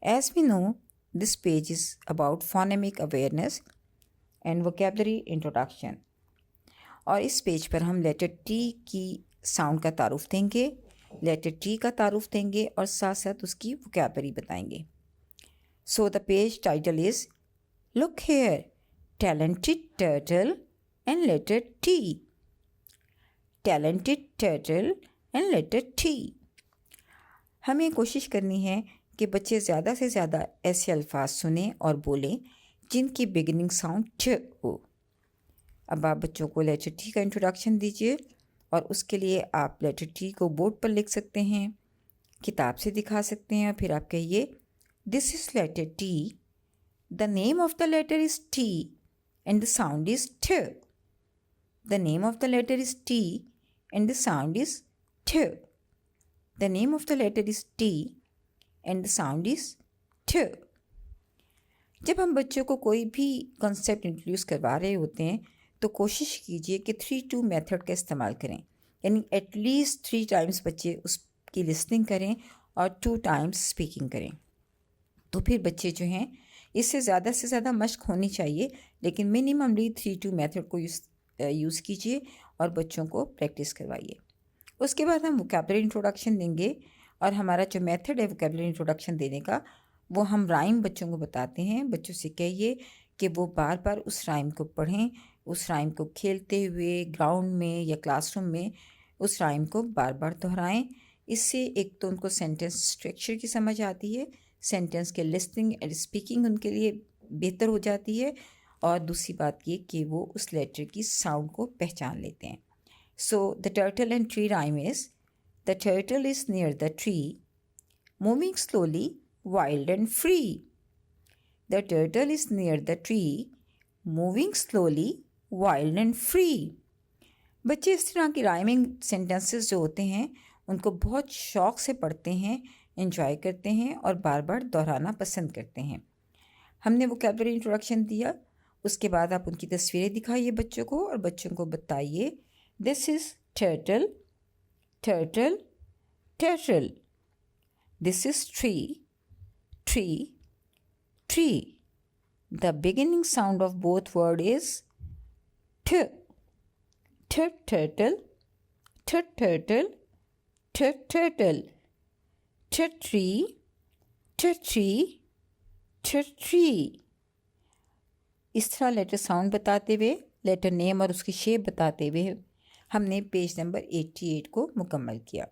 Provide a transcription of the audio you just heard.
As we know, this page is about phonemic awareness and vocabulary introduction. और इस page पर हम letter T की साउंड का तारुफ देंगे, लेटर टी का तारुफ देंगे और साथ साथ उसकी vocabulary बताएंगे. So the page title is Look Here, Talented Turtle and Letter T. Talented Turtle and Letter T. हमें कोशिश करनी है कि बच्चे ज़्यादा से ज़्यादा ऐसे अल्फाज सुने और बोलें जिनकी बिगिनिंग साउंड च हो. अब आप बच्चों को लेटर टी का इंट्रोडक्शन दीजिए और उसके लिए आप लेटर टी को बोर्ड पर लिख सकते हैं, किताब से दिखा सकते हैं. फिर आप कहिए this is letter T, the name of the letter is T and the sound is ठ. The name of the letter is T and the sound is ठ. The name of the letter is T and the sound is ठ. जब हम बच्चों को कोई भी concept introduce करवा रहे होते हैं तो कोशिश कीजिए कि 3-2 मेथड का इस्तेमाल करें, यानी एटलीस्ट 3 टाइम्स बच्चे उसकी लिसनिंग करें और 2 टाइम्स स्पीकिंग करें. तो फिर बच्चे जो हैं इससे ज़्यादा से ज़्यादा मश्क होनी चाहिए, लेकिन मिनिममली 3-2 मेथड को यूज़ कीजिए और बच्चों को प्रैक्टिस करवाइए. उसके बाद हम वोकैबुलरी इंट्रोडक्शन देंगे और हमारा जो मेथड है वोकैबुलरी इंट्रोडक्शन देने का वो हम राइम बच्चों को बताते हैं. बच्चों से कहिए कि वो बार बार उस राइम को पढ़ें, उस राइम को खेलते हुए ग्राउंड में या क्लासरूम में उस राइम को बार बार दोहराएं. इससे एक तो उनको सेंटेंस स्ट्रक्चर की समझ आती है, सेंटेंस के लिसनिंग एंड स्पीकिंग उनके लिए बेहतर हो जाती है, और दूसरी बात ये कि वो उस लेटर की साउंड को पहचान लेते हैं. So the turtle and tree rhyme is the turtle is near the tree moving slowly wild and free. The turtle is near the tree, moving slowly, wild and free. बच्चे इस तरह की rhyming sentences जो होते हैं उनको बहुत शौक़ से पढ़ते हैं, एंजॉय करते हैं और बार बार दोहराना पसंद करते हैं. हमने वोकैबुलरी इंट्रोडक्शन दिया, उसके बाद आप उनकी तस्वीरें दिखाइए बच्चों को और बच्चों को बताइए this is turtle, turtle, turtle. This is tree, tree, tree. The beginning sound of both word is t. T turtle, t turtle, t turtle. T tree, t tree, t tree. इस तरह लेटर साउंड बताते हुए, letter name और उसकी shape बताते हुए हमने page number 88 को मुकम्मल किया.